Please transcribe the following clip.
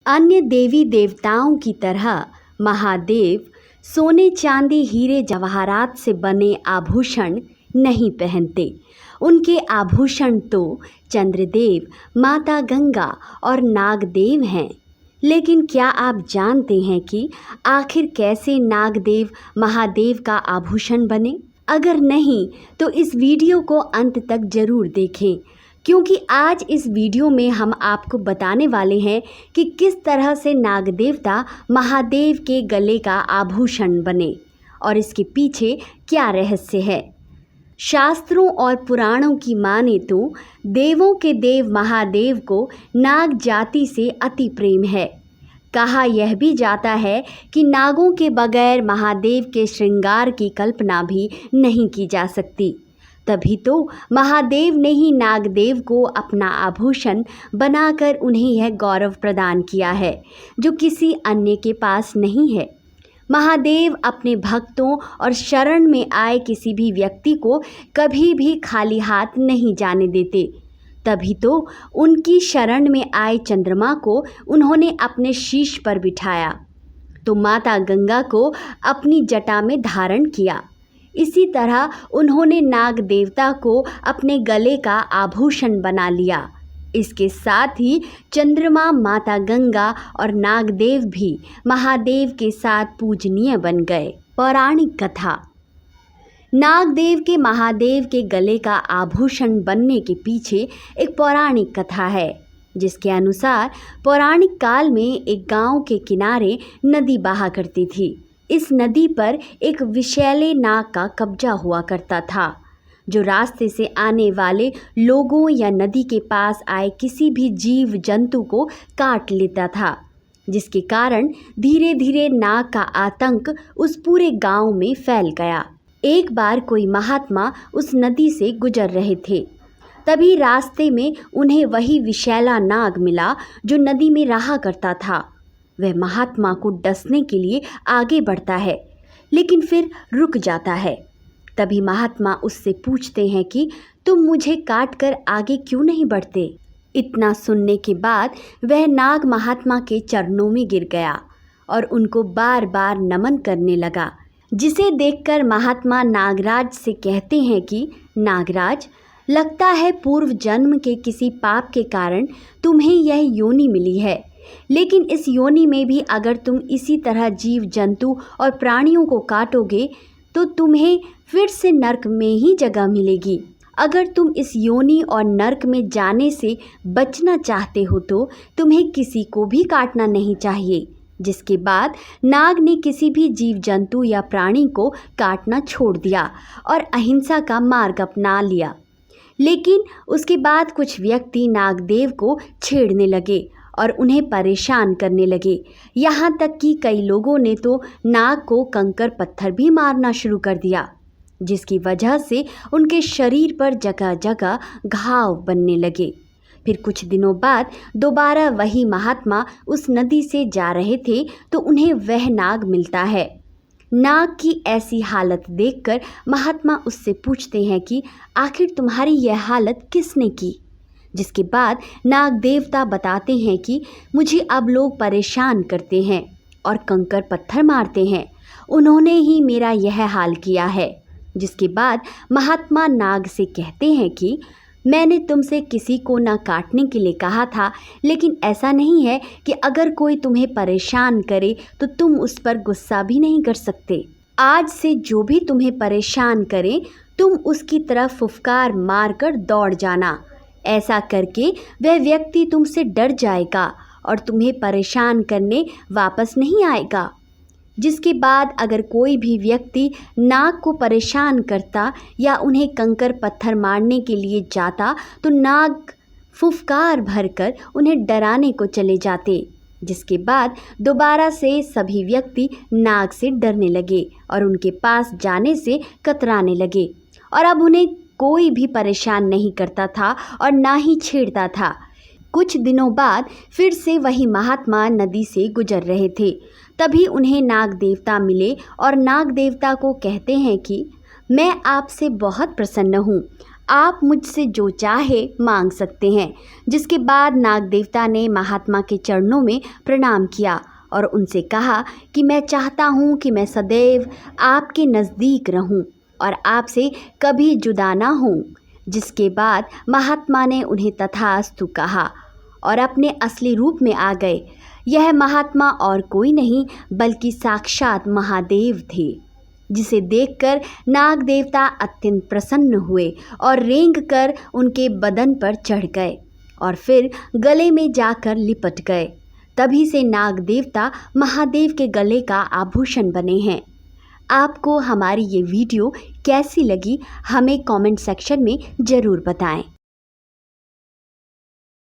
अन्य देवी देवताओं की तरह महादेव सोने चांदी हीरे जवाहरात से बने आभूषण नहीं पहनते। उनके आभूषण तो चंद्रदेव, माता गंगा और नागदेव हैं। लेकिन क्या आप जानते हैं कि आखिर कैसे नागदेव महादेव का आभूषण बने? अगर नहीं तो इस वीडियो को अंत तक जरूर देखें, क्योंकि आज इस वीडियो में हम आपको बताने वाले हैं कि किस तरह से नागदेवता महादेव के गले का आभूषण बने और इसके पीछे क्या रहस्य है। शास्त्रों और पुराणों की माने तो देवों के देव महादेव को नाग जाति से अति प्रेम है। कहा यह भी जाता है कि नागों के बगैर महादेव के श्रृंगार की कल्पना भी नहीं की जा सकती। तभी तो महादेव ने ही नागदेव को अपना आभूषण बनाकर उन्हें यह गौरव प्रदान किया है जो किसी अन्य के पास नहीं है। महादेव अपने भक्तों और शरण में आए किसी भी व्यक्ति को कभी भी खाली हाथ नहीं जाने देते। तभी तो उनकी शरण में आए चंद्रमा को उन्होंने अपने शीश पर बिठाया, तो माता गंगा को अपनी जटा में धारण किया। इसी तरह उन्होंने नाग देवता को अपने गले का आभूषण बना लिया। इसके साथ ही चंद्रमा, माता गंगा और नागदेव भी महादेव के साथ पूजनीय बन गए। पौराणिक कथा। नागदेव के महादेव के गले का आभूषण बनने के पीछे एक पौराणिक कथा है, जिसके अनुसार पौराणिक काल में एक गांव के किनारे नदी बहा करती थी। इस नदी पर एक विषैले नाग का कब्जा हुआ करता था, जो रास्ते से आने वाले लोगों या नदी के पास आए किसी भी जीव जंतु को काट लेता था, जिसके कारण धीरे धीरे नाग का आतंक उस पूरे गांव में फैल गया। एक बार कोई महात्मा उस नदी से गुजर रहे थे। तभी रास्ते में उन्हें वही विषैला नाग मिला जो नदी में रहा करता था। वह महात्मा को डसने के लिए आगे बढ़ता है, लेकिन फिर रुक जाता है। तभी महात्मा उससे पूछते हैं कि तुम मुझे काट कर आगे क्यों नहीं बढ़ते? इतना सुनने के बाद वह नाग महात्मा के चरणों में गिर गया और उनको बार बार नमन करने लगा, जिसे देखकर महात्मा नागराज से कहते हैं कि नागराज, लगता है पूर्व जन्म के किसी पाप के कारण तुम्हें यह योनि मिली है, लेकिन इस योनि में भी अगर तुम इसी तरह जीव जंतु और प्राणियों को काटोगे तो तुम्हें फिर से नरक में ही जगह मिलेगी। अगर तुम इस योनि और नरक में जाने से बचना चाहते हो तो तुम्हें किसी को भी काटना नहीं चाहिए। जिसके बाद नाग ने किसी भी जीव जंतु या प्राणी को काटना छोड़ दिया और अहिंसा का मार्ग अपना लिया। लेकिन उसके बाद कुछ व्यक्ति नागदेव को छेड़ने लगे और उन्हें परेशान करने लगे। यहाँ तक कि कई लोगों ने तो नाग को कंकर पत्थर भी मारना शुरू कर दिया, जिसकी वजह से उनके शरीर पर जगह जगह घाव बनने लगे। फिर कुछ दिनों बाद दोबारा वही महात्मा उस नदी से जा रहे थे तो उन्हें वह नाग मिलता है। नाग की ऐसी हालत देखकर महात्मा उससे पूछते हैं कि आखिर तुम्हारी यह हालत किसने की? जिसके बाद नाग देवता बताते हैं कि मुझे अब लोग परेशान करते हैं और कंकर पत्थर मारते हैं, उन्होंने ही मेरा यह हाल किया है। जिसके बाद महात्मा नाग से कहते हैं कि मैंने तुमसे किसी को ना काटने के लिए कहा था, लेकिन ऐसा नहीं है कि अगर कोई तुम्हें परेशान करे तो तुम उस पर गुस्सा भी नहीं कर सकते। आज से जो भी तुम्हें परेशान करे तुम उसकी तरफ फुफकार मारकर दौड़ जाना। ऐसा करके वह व्यक्ति तुमसे डर जाएगा और तुम्हें परेशान करने वापस नहीं आएगा। जिसके बाद अगर कोई भी व्यक्ति नाग को परेशान करता या उन्हें कंकर पत्थर मारने के लिए जाता तो नाग फुफकार भरकर उन्हें डराने को चले जाते। जिसके बाद दोबारा से सभी व्यक्ति नाग से डरने लगे और उनके पास जाने से कतराने लगे और अब उन्हें कोई भी परेशान नहीं करता था और ना ही छेड़ता था। कुछ दिनों बाद फिर से वही महात्मा नदी से गुजर रहे थे। तभी उन्हें नाग देवता मिले और नाग देवता को कहते हैं कि मैं आपसे बहुत प्रसन्न हूँ, आप मुझसे जो चाहे मांग सकते हैं। जिसके बाद नाग देवता ने महात्मा के चरणों में प्रणाम किया और उनसे कहा कि मैं चाहता हूँ कि मैं सदैव आपके नज़दीक रहूँ और आपसे कभी जुदा ना हूँ। जिसके बाद महात्मा ने उन्हें तथास्तु कहा और अपने असली रूप में आ गए। यह महात्मा और कोई नहीं बल्कि साक्षात महादेव थे, जिसे देखकर नाग देवता अत्यंत प्रसन्न हुए और रेंग कर उनके बदन पर चढ़ गए और फिर गले में जाकर लिपट गए। तभी से नाग देवता महादेव के गले का आभूषण बने हैं। आपको हमारी ये वीडियो कैसी लगी हमें कमेंट सेक्शन में ज़रूर बताएं।